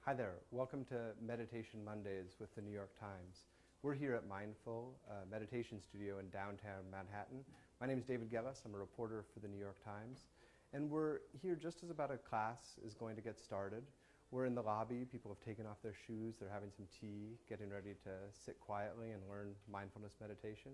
Hi there. Welcome to Meditation Mondays with the New York Times. We're here at Mindful, a meditation studio in downtown Manhattan. My name is David Gellis. I'm a reporter for the New York Times. And we're here just as about a class is going to get started. We're in the lobby. People have taken off their shoes. They're having some tea, getting ready to sit quietly and learn mindfulness meditation.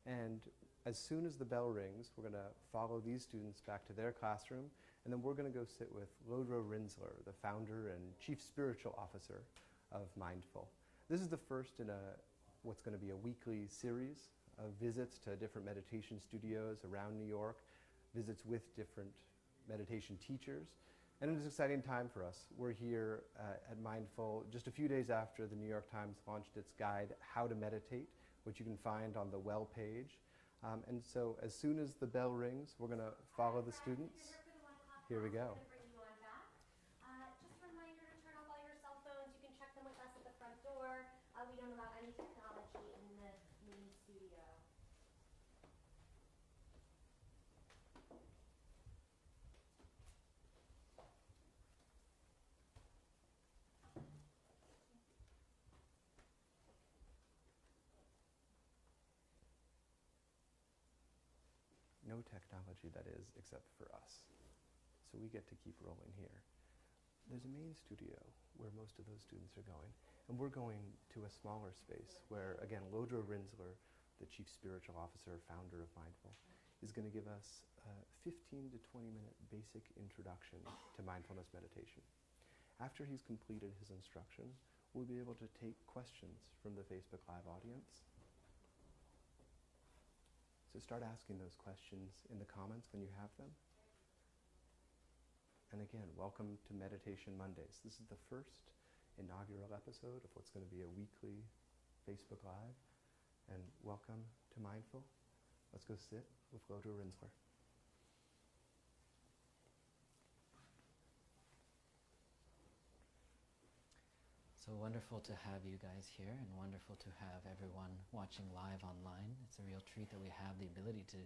And as soon as the bell rings, we're going to follow these students back to their classroom, and then we're going to go sit with Lodro Rinzler, the founder and chief spiritual officer of Mindful. This is the first in what's going to be a weekly series of visits to different meditation studios around New York, visits with different meditation teachers, and it's an exciting time for us. We're here at Mindful just a few days after the New York Times launched its guide, How to Meditate, which you can find on the Well page. And so as soon as the bell rings, we're going to follow the students. Here we go. Just a reminder to turn off all your cell phones. You can check them with us at the front door. We don't allow any technology in the main studio. No technology, that is, except for us. So we get to keep rolling here. There's a main studio where most of those students are going, and we're going to a smaller space where, again, Lodro Rinzler, the chief spiritual officer, founder of Mindful, is going to give us a 15 to 20 minute basic introduction to mindfulness meditation. After he's completed his instruction, we'll be able to take questions from the Facebook Live audience. So start asking those questions in the comments when you have them. And again, welcome to Meditation Mondays. This is the first inaugural episode of what's going to be a weekly Facebook Live. And welcome to Mindful. Let's go sit with Lodro Rinzler. So wonderful to have you guys here, and wonderful to have everyone watching live online. It's a real treat that we have the ability to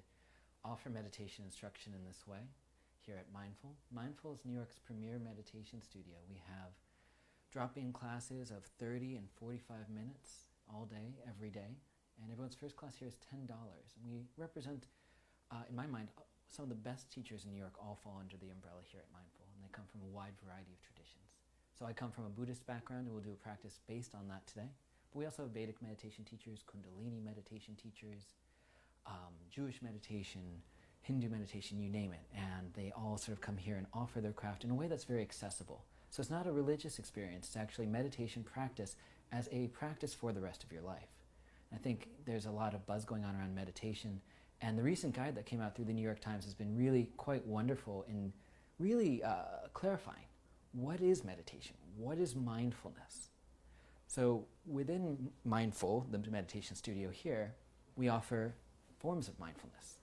offer meditation instruction in this way here at Mindful. Mindful is New York's premier meditation studio. We have drop-in classes of 30 and 45 minutes all day, every day, and everyone's first class here is $10. And we represent, in my mind, some of the best teachers in New York all fall under the umbrella here at Mindful, and they come from a wide variety of traditions. So I come from a Buddhist background, and we'll do a practice based on that today. But we also have Vedic meditation teachers, Kundalini meditation teachers, Jewish meditation, Hindu meditation, you name it. And they all sort of come here and offer their craft in a way that's very accessible. So it's not a religious experience, it's actually meditation practice as a practice for the rest of your life. I think there's a lot of buzz going on around meditation, and the recent guide that came out through the New York Times has been really quite wonderful in really clarifying. What is meditation? What is mindfulness? So within Mindful, the meditation studio here, we offer forms of mindfulness.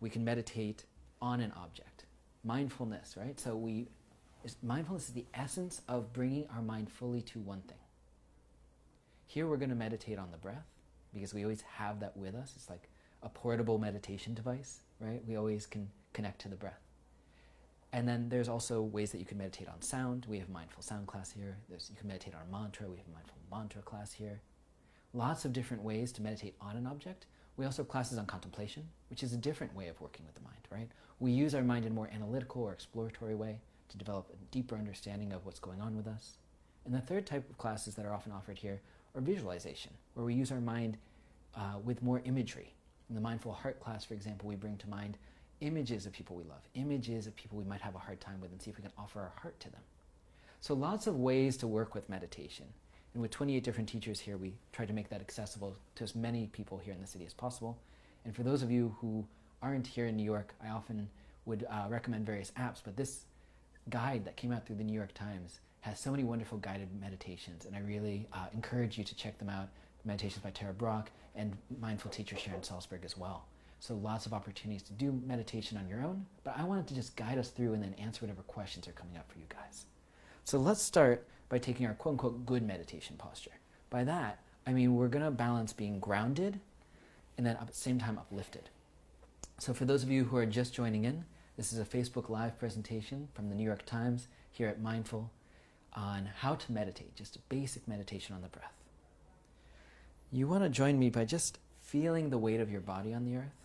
We can meditate on an object. Mindfulness, right? So mindfulness is the essence of bringing our mind fully to one thing. Here we're going to meditate on the breath, because we always have that with us. It's like a portable meditation device, right? We always can connect to the breath. And then there's also ways that you can meditate on sound. We have a mindful sound class here. You can meditate on a mantra. We have a mindful mantra class here. Lots of different ways to meditate on an object. We also have classes on contemplation, which is a different way of working with the mind, right? We use our mind in a more analytical or exploratory way to develop a deeper understanding of what's going on with us. And the third type of classes that are often offered here are visualization, where we use our mind with more imagery. In the mindful heart class, for example, we bring to mind images of people we love, images of people we might have a hard time with, and see if we can offer our heart to them. So lots of ways to work with meditation. And with 28 different teachers here, we try to make that accessible to as many people here in the city as possible. And for those of you who aren't here in New York, I often would recommend various apps, but this guide that came out through the New York Times has so many wonderful guided meditations, and I really encourage you to check them out. Meditations by Tara Brock and mindful teacher Sharon Salzberg as well. So lots of opportunities to do meditation on your own, but I wanted to just guide us through and then answer whatever questions are coming up for you guys. So let's start by taking our quote-unquote good meditation posture. By that, I mean we're going to balance being grounded and then at the same time uplifted. So for those of you who are just joining in, this is a Facebook Live presentation from the New York Times here at Mindful. on how to meditate, just a basic meditation on the breath. You want to join me by just feeling the weight of your body on the earth.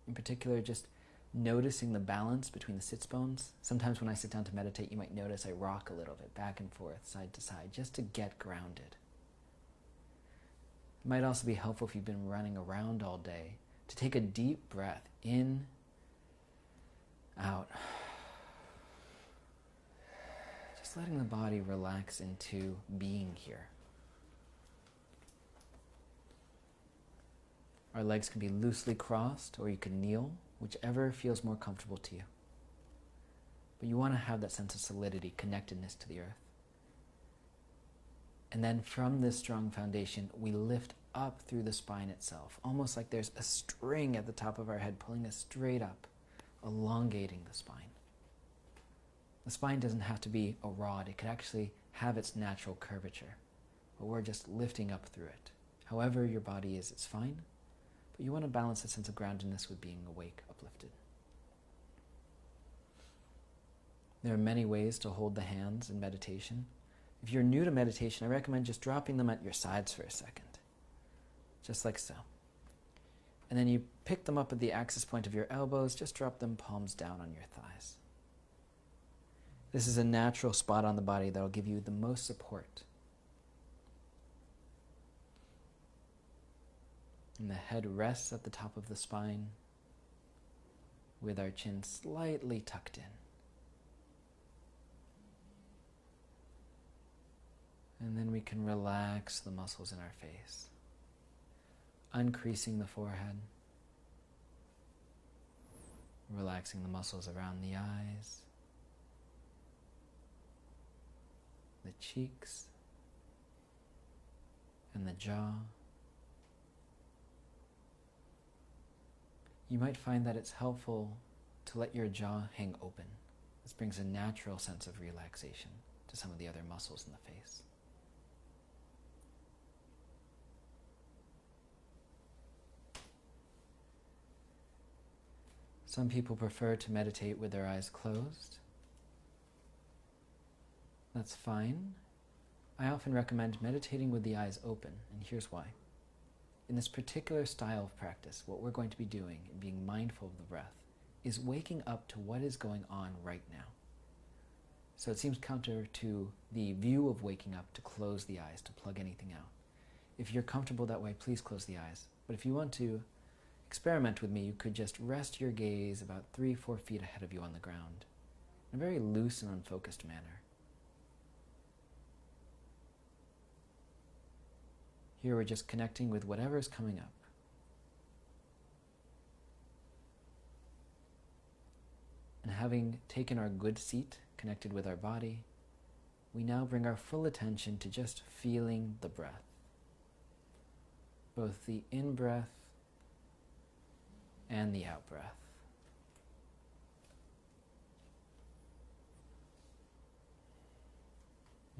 In particular, just noticing the balance between the sits bones. Sometimes when I sit down to meditate, you might notice I rock a little bit back and forth, side to side, just to get grounded. It might also be helpful if you've been running around all day to take a deep breath in, out. Just letting the body relax into being here. Our legs can be loosely crossed, or you can kneel, whichever feels more comfortable to you. But you want to have that sense of solidity, connectedness to the earth. And then from this strong foundation, we lift up through the spine itself, almost like there's a string at the top of our head pulling us straight up, elongating the spine. The spine doesn't have to be a rod. It could actually have its natural curvature, but we're just lifting up through it. However your body is, it's fine, but you want to balance a sense of groundedness with being awake, uplifted. There are many ways to hold the hands in meditation. If you're new to meditation, I recommend just dropping them at your sides for a second, just like so. And then you pick them up at the axis point of your elbows, just drop them palms down on your thighs. This is a natural spot on the body that will give you the most support. And the head rests at the top of the spine with our chin slightly tucked in. And then we can relax the muscles in our face, uncreasing the forehead, relaxing the muscles around the eyes, the cheeks, and the jaw. You might find that it's helpful to let your jaw hang open. This brings a natural sense of relaxation to some of the other muscles in the face. Some people prefer to meditate with their eyes closed. That's fine. I often recommend meditating with the eyes open, and here's why. In this particular style of practice, what we're going to be doing and being mindful of the breath is waking up to what is going on right now. So it seems counter to the view of waking up to close the eyes, to plug anything out. If you're comfortable that way, please close the eyes. But if you want to experiment with me, you could just rest your gaze about 3-4 feet ahead of you on the ground in a very loose and unfocused manner. Here we're just connecting with whatever is coming up. And having taken our good seat, connected with our body, we now bring our full attention to just feeling the breath. Both the in-breath and the out-breath.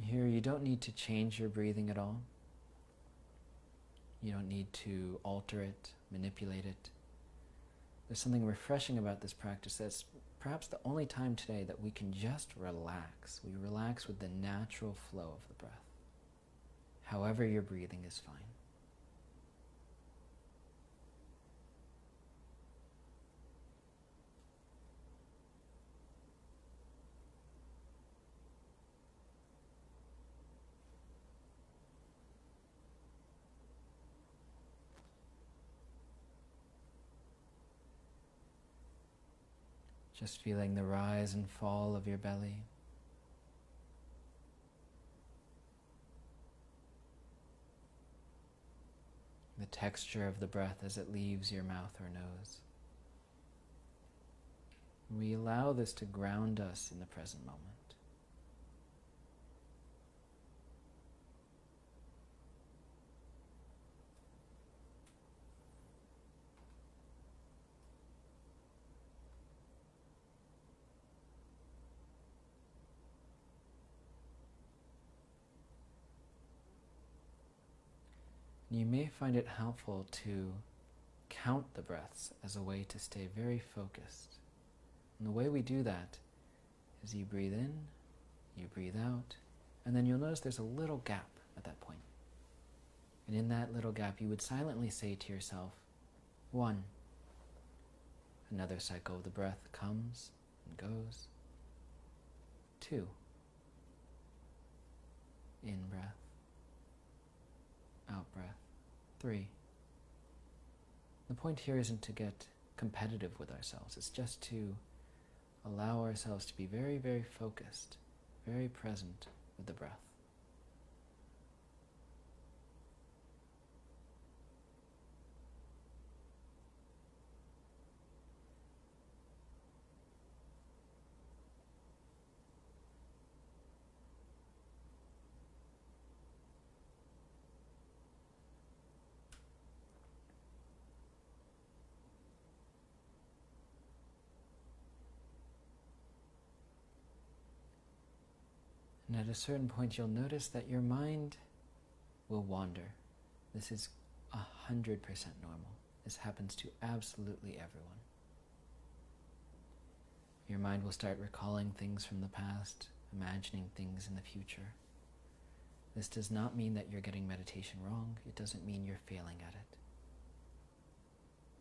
Here you don't need to change your breathing at all. You don't need to alter it, manipulate it. There's something refreshing about this practice that's perhaps the only time today that we can just relax. We relax with the natural flow of the breath. However you're breathing is fine. Just feeling the rise and fall of your belly. The texture of the breath as it leaves your mouth or nose. We allow this to ground us in the present moment. You may find it helpful to count the breaths as a way to stay very focused. And the way we do that is you breathe in, you breathe out, And then you'll notice there's a little gap at that point. And in that little gap, you would silently say to yourself, 1. Another cycle of the breath comes and goes. 2. In breath. Out breath. 3. The point here isn't to get competitive with ourselves. It's just to allow ourselves to be very, very focused, very present with the breath. And at a certain point, you'll notice that your mind will wander. This is 100% normal. This happens to absolutely everyone. Your mind will start recalling things from the past, imagining things in the future. This does not mean that you're getting meditation wrong. It doesn't mean you're failing at it.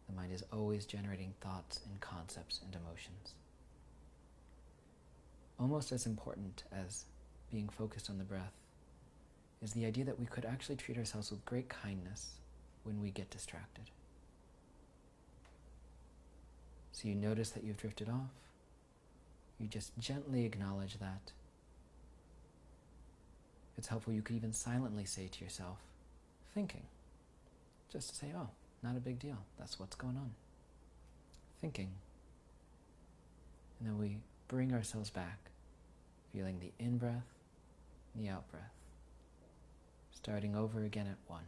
The mind is always generating thoughts and concepts and emotions. Almost as important as being focused on the breath is the idea that we could actually treat ourselves with great kindness when we get distracted. So you notice that you've drifted off. You just gently acknowledge that. If it's helpful, you could even silently say to yourself, thinking. Just to say, oh, not a big deal. That's what's going on. Thinking. And then we bring ourselves back, feeling the in-breath, the out-breath. Starting over again at 1.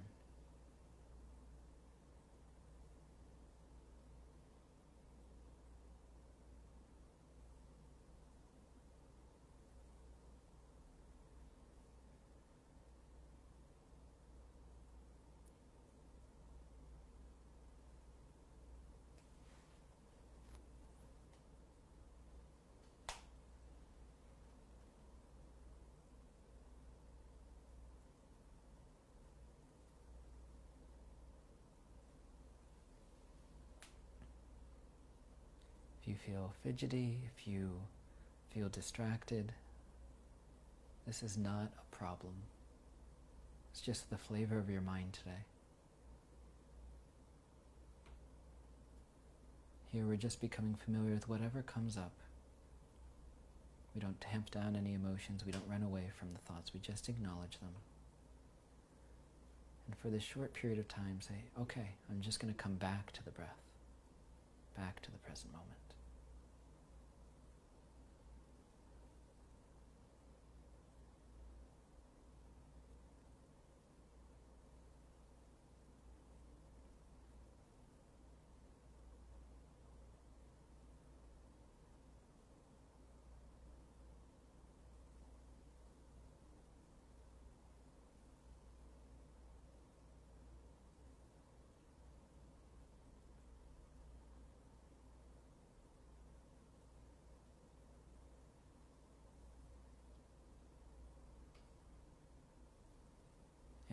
If you feel fidgety, if you feel distracted, this is not a problem. It's just the flavor of your mind today. Here we're just becoming familiar with whatever comes up. We don't tamp down any emotions, we don't run away from the thoughts, we just acknowledge them. And for this short period of time say, okay, I'm just going to come back to the breath, back to the present moment.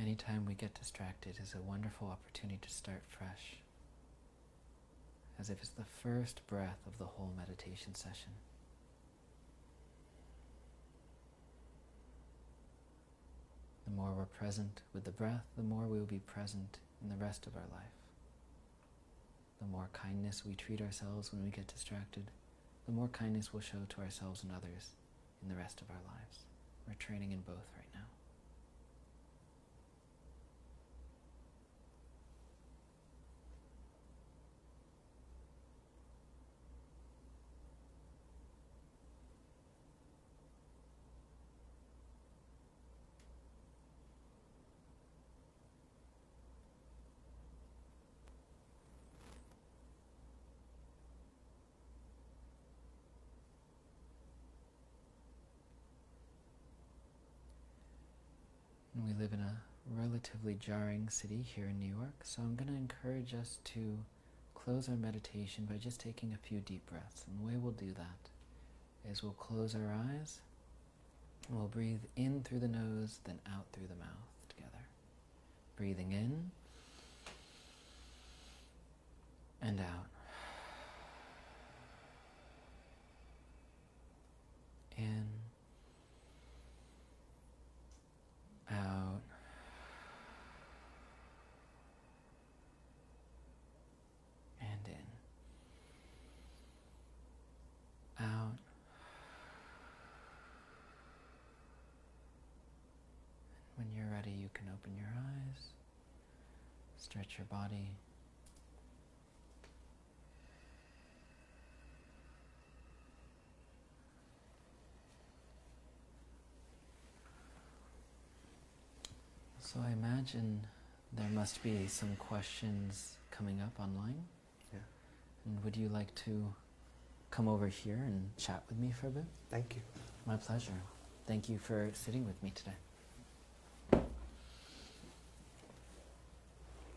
Anytime we get distracted is a wonderful opportunity to start fresh, as if it's the first breath of the whole meditation session. The more we're present with the breath, the more we will be present in the rest of our life. The more kindness we treat ourselves when we get distracted, the more kindness we'll show to ourselves and others in the rest of our lives. We're training in both right now. We live in a relatively jarring city here in New York, so I'm going to encourage us to close our meditation by just taking a few deep breaths. And the way we'll do that is we'll close our eyes And we'll breathe in through the nose, then out through the mouth together. Breathing in and out. In, out, and in, out, when you're ready, you can open your eyes, stretch your body. So I imagine there must be some questions coming up online. Yeah. And would you like to come over here and chat with me for a bit? Thank you. My pleasure. Thank you for sitting with me today.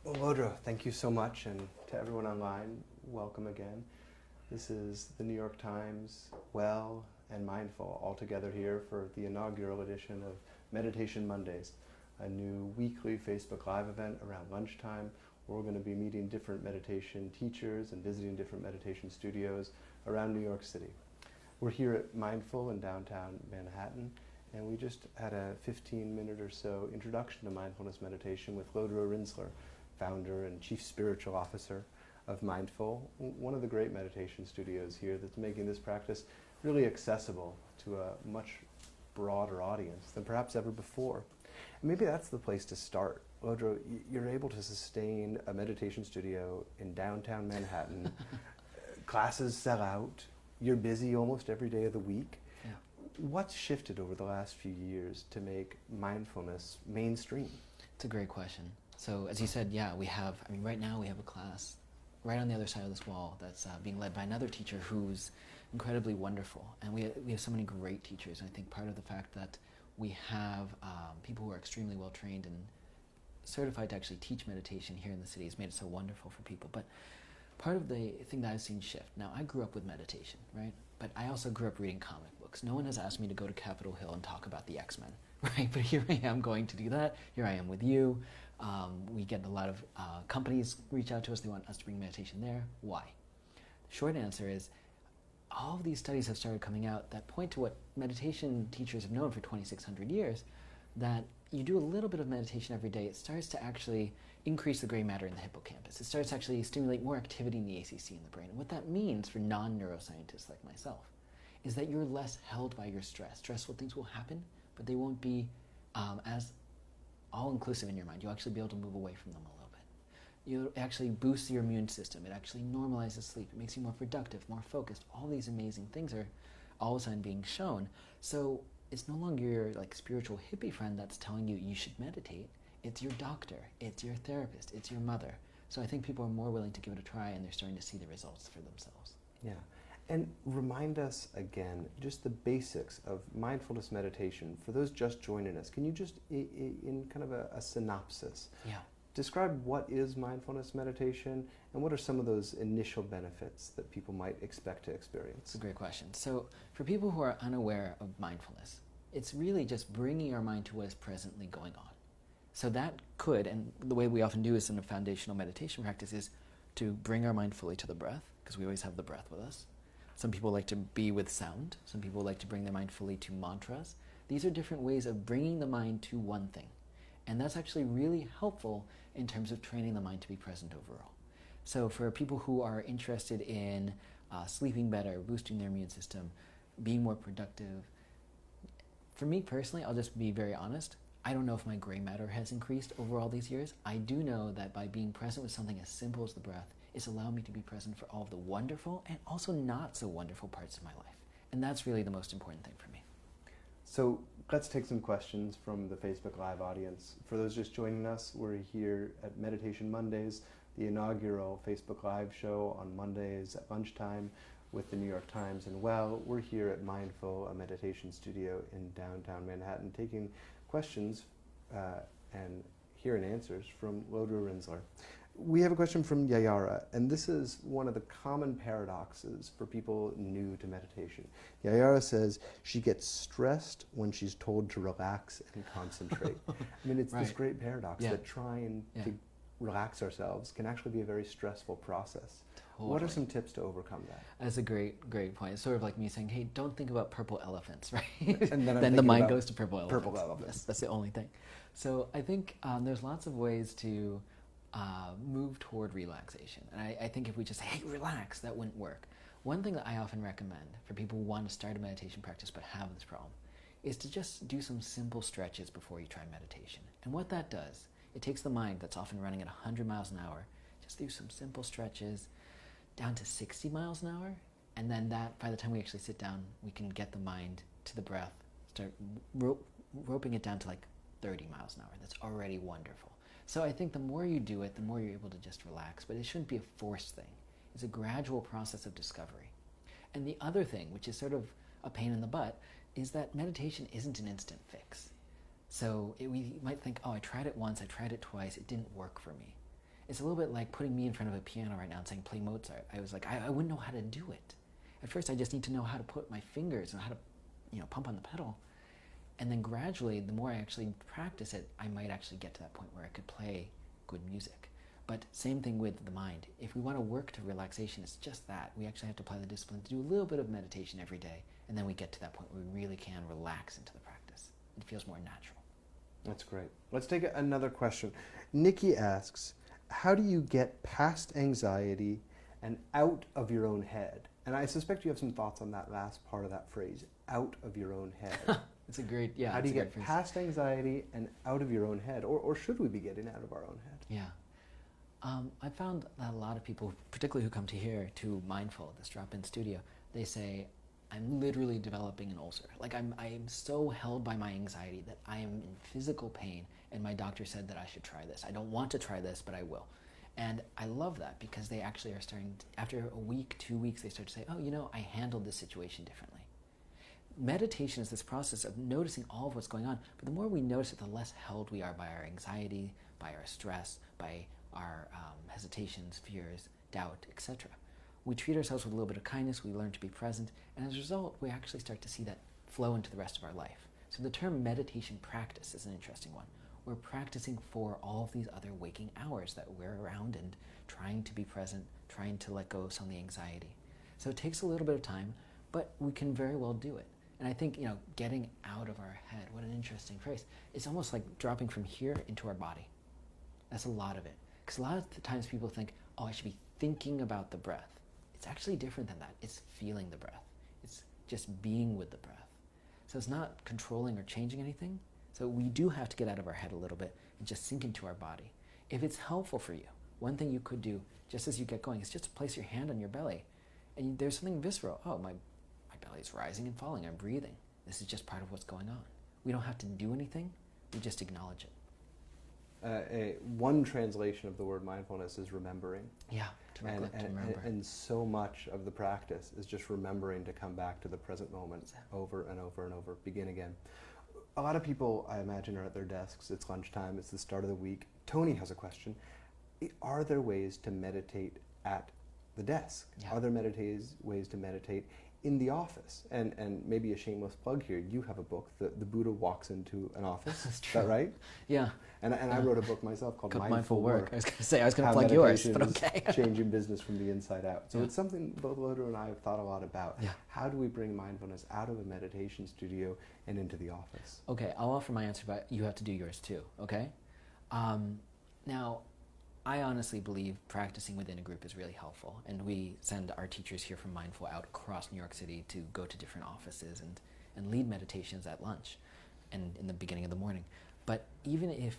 Well, Lodro, thank you so much, and to everyone online, welcome again. This is the New York Times, Well and Mindful, all together here for the inaugural edition of Meditation Mondays, a new weekly Facebook Live event around lunchtime. We're going to be meeting different meditation teachers and visiting different meditation studios around New York City. We're here at Mindful in downtown Manhattan, and we just had a 15-minute or so introduction to mindfulness meditation with Lodro Rinzler, founder and chief spiritual officer of Mindful, one of the great meditation studios here that's making this practice really accessible to a much broader audience than perhaps ever before. And maybe that's the place to start. Lodro, you're able to sustain a meditation studio in downtown Manhattan. Classes sell out. You're busy almost every day of the week. Yeah. What's shifted over the last few years to make mindfulness mainstream? It's a great question. So as you said, yeah, right now we have a class right on the other side of this wall that's being led by another teacher who's incredibly wonderful. And we have so many great teachers. And I think part of the fact that we have people who are extremely well trained and certified to actually teach meditation here in the city has made it so wonderful for people. But part of the thing that I've seen shift, now I grew up with meditation, right? But I also grew up reading comic books. No one has asked me to go to Capitol Hill and talk about the X-Men, right? But here I am going to do that. Here I am with you. We get a lot of companies reach out to us. They want us to bring meditation there. Why? The short answer is all of these studies have started coming out that point to what meditation teachers have known for 2,600 years, that you do a little bit of meditation every day, it starts to actually increase the gray matter in the hippocampus. It starts to actually stimulate more activity in the ACC in the brain. And what that means for non-neuroscientists like myself is that you're less held by your stress. Stressful things will happen, but they won't be as all-inclusive in your mind. You'll actually be able to move away from them a little bit. You actually boosts your immune system. It actually normalizes sleep. It makes you more productive, more focused. All these amazing things are all of a sudden being shown. So it's no longer your spiritual hippie friend that's telling you you should meditate. It's your doctor. It's your therapist. It's your mother. So I think people are more willing to give it a try, and they're starting to see the results for themselves. Yeah. And remind us again, just the basics of mindfulness meditation. For those just joining us, can you just, in kind of a synopsis, describe what is mindfulness meditation and what are some of those initial benefits that people might expect to experience? It's a great question. So for people who are unaware of mindfulness, it's really just bringing our mind to what is presently going on. So that could, and the way we often do this in a foundational meditation practice, is to bring our mind fully to the breath, because we always have the breath with us. Some people like to be with sound. Some people like to bring their mind fully to mantras. These are different ways of bringing the mind to one thing. And that's actually really helpful in terms of training the mind to be present overall. So for people who are interested in sleeping better, boosting their immune system, being more productive, for me personally, I'll just be very honest, I don't know if my gray matter has increased over all these years. I do know that by being present with something as simple as the breath, it's allowed me to be present for all of the wonderful and also not so wonderful parts of my life. And that's really the most important thing for me. So let's take some questions from the Facebook Live audience. For those just joining us, we're here at Meditation Mondays, the inaugural Facebook Live show on Mondays at lunchtime with the New York Times. And we're here at Mindful, a meditation studio in downtown Manhattan, taking questions and hearing answers from Lodro Rinzler. We have a question from Yayara, and this is one of the common paradoxes for people new to meditation. Yayara says she gets stressed when she's told to relax and concentrate. I mean, it's this great paradox that trying to relax ourselves can actually be a very stressful process. Totally. What are some tips to overcome that? That's a great point. It's sort of like me saying, hey, don't think about purple elephants, right? And then the mind goes to purple elephants. Purple elephants. That's the only thing. So I think there's lots of ways to move toward relaxation. And I think if we just say, hey, relax, that wouldn't work. One thing that I often recommend for people who want to start a meditation practice but have this problem is to just do some simple stretches before you try meditation. And what that does, it takes the mind that's often running at 100 miles an hour, just do some simple stretches down to 60 miles an hour, and then that, by the time we actually sit down, we can get the mind to the breath, start roping it down to like 30 miles an hour. That's already wonderful. So I think the more you do it, the more you're able to just relax, but it shouldn't be a forced thing. It's a gradual process of discovery. And the other thing, which is sort of a pain in the butt, is that meditation isn't an instant fix. So we might think, oh, I tried it once, I tried it twice, it didn't work for me. It's a little bit like putting me in front of a piano right now and saying, play Mozart. I was like, I wouldn't know how to do it. At first, I just need to know how to put my fingers and how to, pump on the pedal. And then gradually, the more I actually practice it, I might actually get to that point where I could play good music. But same thing with the mind. If we want to work to relaxation, it's just that. We actually have to apply the discipline to do a little bit of meditation every day, and then we get to that point where we really can relax into the practice. It feels more natural. That's great. Let's take another question. Nikki asks, how do you get past anxiety and out of your own head? And I suspect you have some thoughts on that last part of that phrase, out of your own head. It's a great, How do you get past anxiety and out of your own head? Or should we be getting out of our own head? Yeah. I found that a lot of people, particularly who come to here, to Mindful, this drop-in studio, they say, I'm literally developing an ulcer. Like I am so held by my anxiety that I am in physical pain, and my doctor said that I should try this. I don't want to try this, but I will. And I love that because they actually are starting, after a week, 2 weeks, they start to say, oh, I handled this situation differently. Meditation is this process of noticing all of what's going on, but the more we notice it, the less held we are by our anxiety, by our stress, by our hesitations, fears, doubt, etc. We treat ourselves with a little bit of kindness, we learn to be present, and as a result, we actually start to see that flow into the rest of our life. So the term meditation practice is an interesting one. We're practicing for all of these other waking hours that we're around and trying to be present, trying to let go of some of the anxiety. So it takes a little bit of time, but we can very well do it. And I think, getting out of our head, what an interesting phrase. It's almost like dropping from here into our body. That's a lot of it. Because a lot of the times people think, oh, I should be thinking about the breath. It's actually different than that. It's feeling the breath. It's just being with the breath. So it's not controlling or changing anything. So we do have to get out of our head a little bit and just sink into our body. If it's helpful for you, one thing you could do just as you get going is just to place your hand on your belly. And there's something visceral. Oh, my belly is rising and falling. I'm breathing. This is just part of what's going on. We don't have to do anything. We just acknowledge it. One translation of the word mindfulness is remembering. Yeah, to remember. And so much of the practice is just remembering to come back to the present moment over and over and over. Begin again. A lot of people, I imagine, are at their desks. It's lunchtime. It's the start of the week. Tony has a question. Are there ways to meditate at the desk? Yeah. Are there ways to meditate in the office? And maybe a shameless plug here, you have a book, The Buddha Walks into an Office. That's true. Is that right? Yeah. And I wrote a book myself called Mindful Work. I was going to say, I was going to plug yours, but okay. Changing business from the inside out. So it's something both Lodro and I have thought a lot about. Yeah. How do we bring mindfulness out of a meditation studio and into the office? Okay, I'll offer my answer, but you have to do yours too, okay? Now, I honestly believe practicing within a group is really helpful, and we send our teachers here from Mindful out across New York City to go to different offices and lead meditations at lunch and in the beginning of the morning. But even if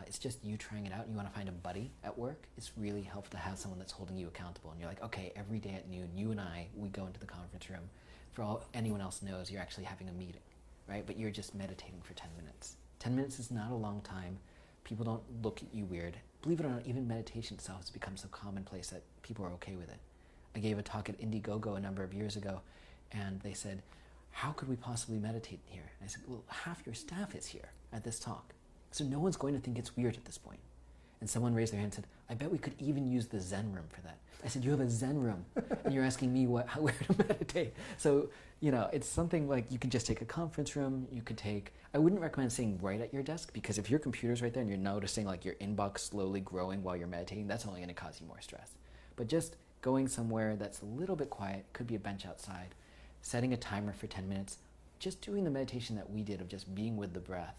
it's just you trying it out and you want to find a buddy at work, it's really helpful to have someone that's holding you accountable. And you're like, okay, every day at noon, you and I, we go into the conference room. For all anyone else knows, you're actually having a meeting, right? But you're just meditating for 10 minutes. 10 minutes is not a long time. People don't look at you weird. Believe it or not, even meditation itself has become so commonplace that people are okay with it. I gave a talk at Indiegogo a number of years ago, and they said, how could we possibly meditate here? And I said, well, half your staff is here at this talk. So no one's going to think it's weird at this point. And someone raised their hand and said, I bet we could even use the Zen room for that. I said, you have a Zen room, and you're asking me where to meditate. So, it's something like you can just take a conference room. You could take, I wouldn't recommend sitting right at your desk, because if your computer's right there and you're noticing like your inbox slowly growing while you're meditating, that's only going to cause you more stress. But just going somewhere that's a little bit quiet, could be a bench outside, setting a timer for 10 minutes, just doing the meditation that we did of just being with the breath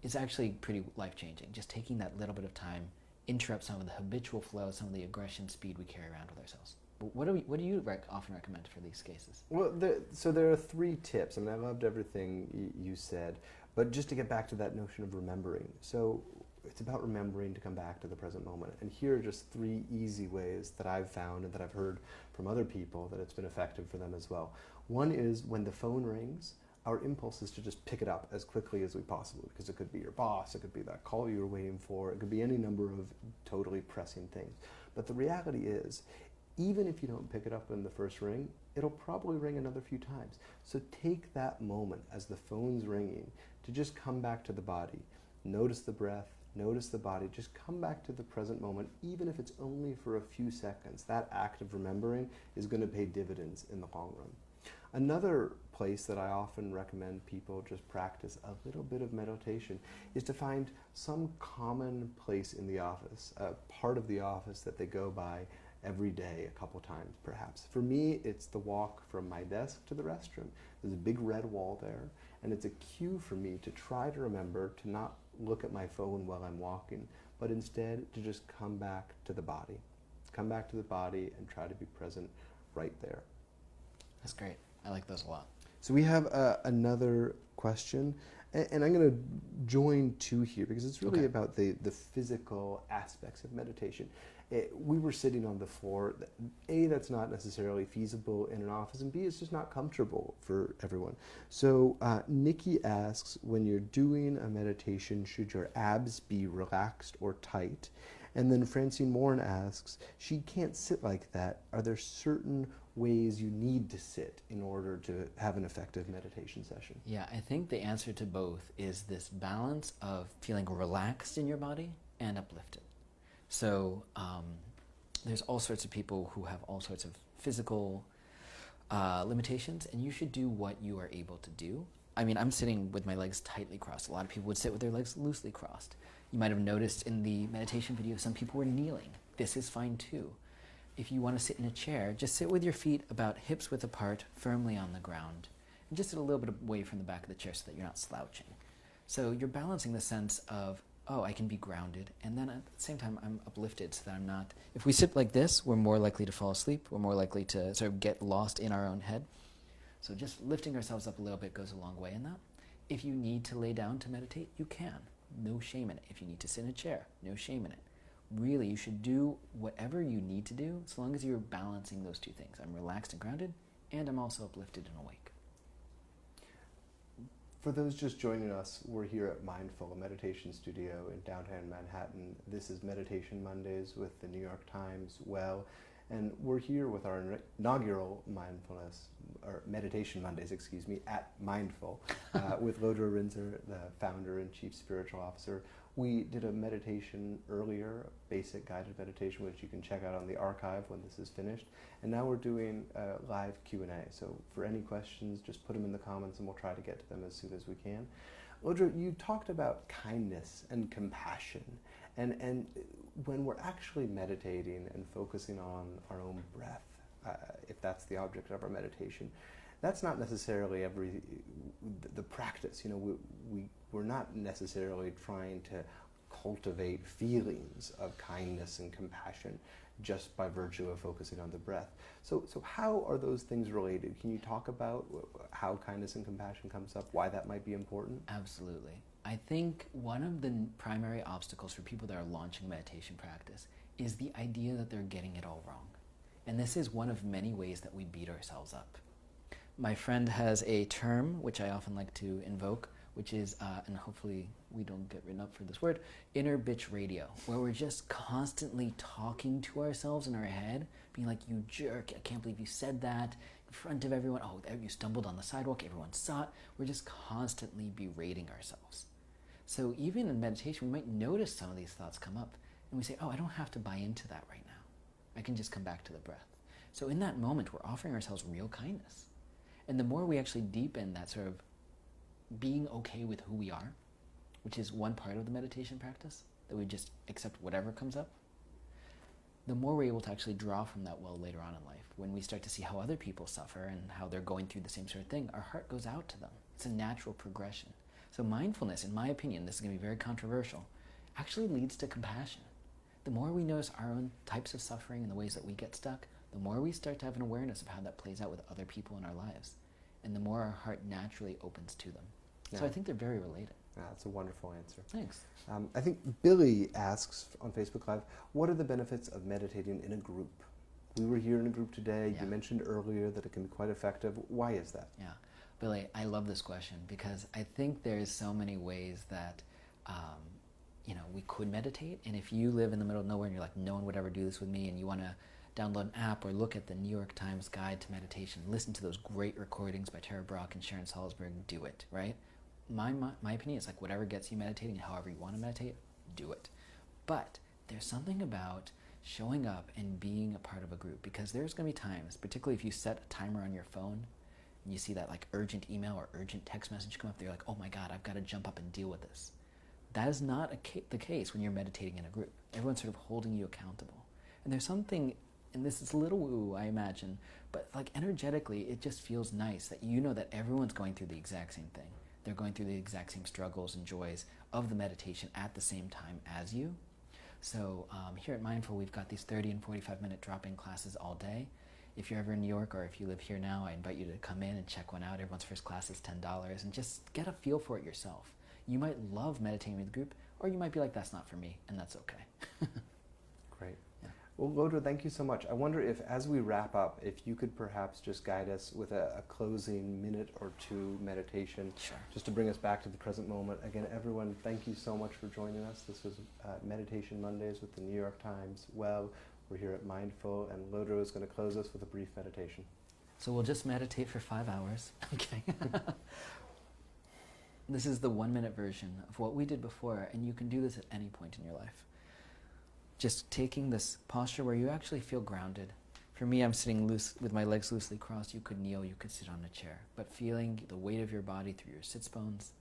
is actually pretty life-changing. Just taking that little bit of time, interrupt some of the habitual flow, some of the aggression, speed we carry around with ourselves. But what do you often recommend for these cases? Well, there are 3 tips. I loved everything you said, but just to get back to that notion of remembering. So it's about remembering to come back to the present moment. And here are just 3 easy ways that I've found and that I've heard from other people that it's been effective for them as well. One is when the phone rings, our impulse is to just pick it up as quickly as we possibly, because it could be your boss, it could be that call you were waiting for, it could be any number of totally pressing things. But the reality is, even if you don't pick it up in the first ring, it'll probably ring another few times. So take that moment as the phone's ringing to just come back to the body. Notice the breath, notice the body, just come back to the present moment, even if it's only for a few seconds. That act of remembering is going to pay dividends in the long run. Another place that I often recommend people just practice a little bit of meditation is to find some common place in the office, a part of the office that they go by every day, a couple times perhaps. For me, it's the walk from my desk to the restroom. There's a big red wall there, and it's a cue for me to try to remember to not look at my phone while I'm walking, but instead to just come back to the body. Come back to the body and try to be present right there. That's great. I like those a lot. So we have another question, and I'm going to join 2 here because it's really about the physical aspects of meditation. We were sitting on the floor. A, that's not necessarily feasible in an office, and B, it's just not comfortable for everyone. So Nikki asks, when you're doing a meditation, should your abs be relaxed or tight? And then Francine Morin asks, she can't sit like that. Are there certain ways you need to sit in order to have an effective meditation session? Yeah, I think the answer to both is this balance of feeling relaxed in your body and uplifted. So there's all sorts of people who have all sorts of physical limitations, and you should do what you are able to do. I'm sitting with my legs tightly crossed. A lot of people would sit with their legs loosely crossed. You might have noticed in the meditation video, some people were kneeling. This is fine too. If you want to sit in a chair, just sit with your feet about hips width apart, firmly on the ground, and just sit a little bit away from the back of the chair so that you're not slouching. So you're balancing the sense of, I can be grounded, and then at the same time I'm uplifted so that I'm not... If we sit like this, we're more likely to fall asleep, we're more likely to sort of get lost in our own head. So just lifting ourselves up a little bit goes a long way in that. If you need to lay down to meditate, you can. No shame in it. If you need to sit in a chair, no shame in it. Really, you should do whatever you need to do, so long as you're balancing those 2 things. I'm relaxed and grounded, and I'm also uplifted and awake. For those just joining us, we're here at Mindful, a meditation studio in downtown Manhattan. This is Meditation Mondays with the New York Times, and we're here with our inaugural Meditation Mondays, at Mindful, with Lodro Rinzler, the founder and chief spiritual officer. We did a meditation earlier, a basic guided meditation, which you can check out on the archive when this is finished. And now we're doing a live Q&A. So for any questions, just put them in the comments and we'll try to get to them as soon as we can. Lodro, you talked about kindness and compassion. And when we're actually meditating and focusing on our own breath, if that's the object of our meditation, that's not necessarily the practice. We're not necessarily trying to cultivate feelings of kindness and compassion just by virtue of focusing on the breath. So how are those things related? Can you talk about how kindness and compassion comes up, why that might be important? Absolutely. I think one of the primary obstacles for people that are launching meditation practice is the idea that they're getting it all wrong. And this is one of many ways that we beat ourselves up. My friend has a term, which I often like to invoke, which is, and hopefully we don't get written up for this word, inner bitch radio, where we're just constantly talking to ourselves in our head, being like, you jerk, I can't believe you said that in front of everyone. Oh, you stumbled on the sidewalk, everyone saw it. We're just constantly berating ourselves. So even in meditation, we might notice some of these thoughts come up. And we say, oh, I don't have to buy into that right now. I can just come back to the breath. So in that moment, we're offering ourselves real kindness. And the more we actually deepen that sort of being okay with who we are, which is one part of the meditation practice, that we just accept whatever comes up, the more we're able to actually draw from that well later on in life. When we start to see how other people suffer and how they're going through the same sort of thing, our heart goes out to them. It's a natural progression. So mindfulness, in my opinion, this is going to be very controversial, actually leads to compassion. The more we notice our own types of suffering and the ways that we get stuck, the more we start to have an awareness of how that plays out with other people in our lives. And the more our heart naturally opens to them. Yeah. So I think they're very related. That's a wonderful answer. Thanks. I think Billy asks on Facebook Live, what are the benefits of meditating in a group? We were here in a group today. Yeah. You mentioned earlier that it can be quite effective. Why is that? Yeah. Billy, I love this question because I think there's so many ways that we could meditate. And if you live in the middle of nowhere and you're like, no one would ever do this with me, and you want to download an app or look at the New York Times Guide to Meditation, listen to those great recordings by Tara Brach and Sharon Salzberg, do it, right? My opinion is like whatever gets you meditating, however you want to meditate, do it. But there's something about showing up and being a part of a group, because there's going to be times, particularly if you set a timer on your phone and you see that like urgent email or urgent text message come up, you're like, oh my God, I've got to jump up and deal with this. That is not the case when you're meditating in a group. Everyone's sort of holding you accountable. And there's something, and this is a little woo, I imagine, but like energetically, it just feels nice that you know that everyone's going through the exact same thing. They're going through the exact same struggles and joys of the meditation at the same time as you. So here at Mindful, we've got these 30 and 45-minute drop-in classes all day. If you're ever in New York or if you live here now, I invite you to come in and check one out. Everyone's first class is $10, and just get a feel for it yourself. You might love meditating with a group, or you might be like, that's not for me, and that's okay. Great. Yeah. Well, Lodro, thank you so much. I wonder if, as we wrap up, if you could perhaps just guide us with a closing minute or two meditation, Sure. just to bring us back to the present moment. Again, everyone, thank you so much for joining us. This was Meditation Mondays with the New York Times. Well, we're here at Mindful, and Lodro is going to close us with a brief meditation. So we'll just meditate for 5 hours. Okay. This is the 1-minute version of what we did before, and you can do this at any point in your life. Just taking this posture where you actually feel grounded. For me, I'm sitting loose with my legs loosely crossed. You could kneel, you could sit on a chair, but feeling the weight of your body through your sits bones,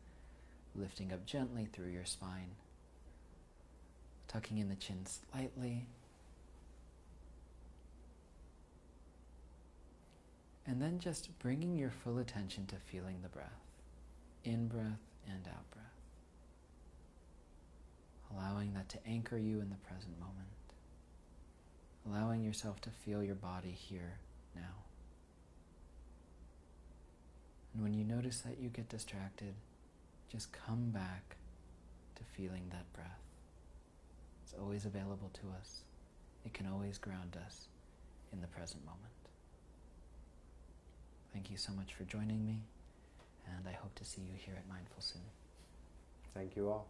lifting up gently through your spine, tucking in the chin slightly, and then just bringing your full attention to feeling the breath. In-breath and out-breath. Allowing that to anchor you in the present moment. Allowing yourself to feel your body here now. And when you notice that you get distracted, just come back to feeling that breath. It's always available to us. It can always ground us in the present moment. Thank you so much for joining me, and I hope to see you here at Mindful soon. Thank you all.